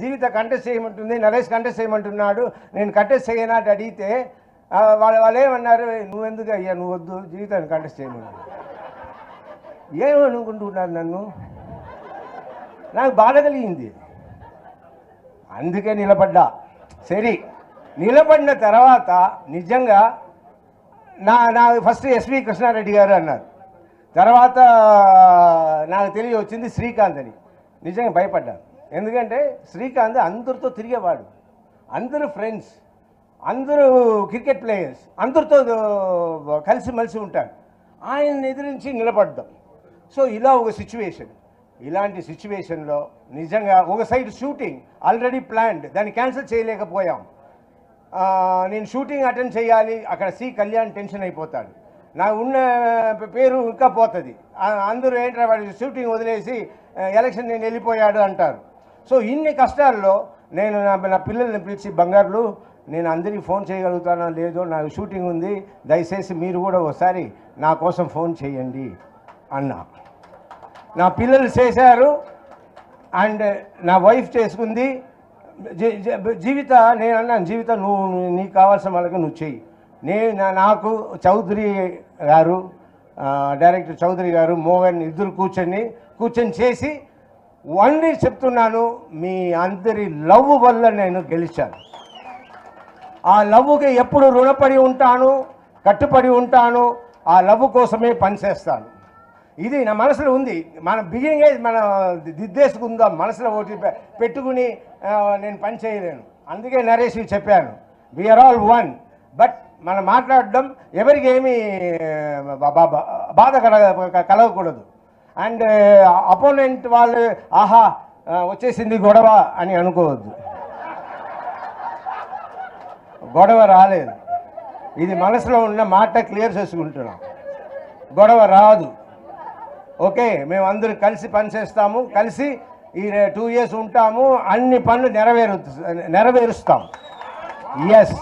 జీవిత contest చేయమంటుంది, Naresh contest చేయమంటున్నాడు, నేను contest చేయనా అని అడిగితే వాళ్ళు ఏమన్నారు, నువ్వెందుకు అయ్యా, నువ్వు వద్దు, జీవితాన్ని కంటెస్ట్ చేయమన్నారు. ఏమనుకుంటున్నారు నన్ను? నాకు బాధ కలిగింది, అందుకే నిలబడ్డా. సరే, నిలబడిన తర్వాత నిజంగా నా ఫస్ట్ ఎస్వి కృష్ణారెడ్డి గారు అన్నారు, తర్వాత నాకు తెలియవచ్చింది శ్రీకాంత్ అని. నిజంగా భయపడ్డాను, ఎందుకంటే శ్రీకాంత్ అందరితో తిరిగేవాడు, అందరూ ఫ్రెండ్స్, అందరూ క్రికెట్ ప్లేయర్స్, అందరితో కలిసిమెలిసి ఉంటాడు. ఆయన్ని ఎదిరించి నిలబడ్డాం. సో ఇలా ఒక సిచ్యువేషన్, ఇలాంటి సిచ్యువేషన్లో నిజంగా ఒక సైడ్ షూటింగ్ ఆల్రెడీ ప్లాన్డ్, దాన్ని క్యాన్సిల్ చేయలేకపోయాం. నేను షూటింగ్ అటెండ్ చేయాలి, అక్కడ సి కళ్యాణ్ టెన్షన్ అయిపోతాడు, నాకు ఉన్న పేరు ఇంకా పోతుంది, అందరూ ఏంటంటే వాడు షూటింగ్ వదిలేసి ఎలక్షన్ నేను వెళ్ళిపోయాడు అంటారు. సో ఇన్ని కష్టాల్లో నేను నా పిల్లల్ని పిలిచి, బంగారులు నేను అందరికీ ఫోన్ చేయగలుగుతానో లేదో, నాకు షూటింగ్ ఉంది, దయచేసి మీరు కూడా ఒకసారి నా కోసం ఫోన్ చేయండి అన్నా. నా పిల్లలు చేశారు, అండ్ నా వైఫ్ చేసుకుంది. జీవిత నేను అన్నాను, జీవిత నువ్వు నీకు కావాల్సిన వాళ్ళకి నువ్వు చెయ్యి. నాకు చౌదరి గారు, డైరెక్టర్ చౌదరి గారు, మోహన్ ఇద్దరు కూర్చొని చేసి ఓన్లీ చెప్తున్నాను, మీ అందరి లవ్ వల్ల నేను గెలిచాను. ఆ లవ్కి ఎప్పుడు రుణపడి ఉంటాను, కట్టుబడి ఉంటాను, ఆ లవ్ కోసమే పనిచేస్తాను. ఇది నా మనసులో ఉంది. మన బిగినింగే మనం దిద్దేసుకుందాం, మనసులో ఒకటి పెట్టుకుని నేను పని చేయలేను. అందుకే నరేష్కి చెప్పాను, వీఆర్ ఆల్ వన్. బట్ మనం మాట్లాడడం ఎవరికి ఏమీ బాధ కలగకూడదు. అండ్ అపోనెంట్ వాళ్ళు ఆహా వచ్చేసింది గొడవ అని అనుకోవద్దు. గొడవ రాలేదు, ఇది మనసులో ఉన్న మాట క్లియర్ చేసుకుంటున్నాం, గొడవ రాదు. ఓకే, మేము అందరూ కలిసి పనిచేస్తాము, కలిసి ఈ 2 years ఉంటాము, అన్ని పనులు నెరవేరుస్తాం. ఎస్.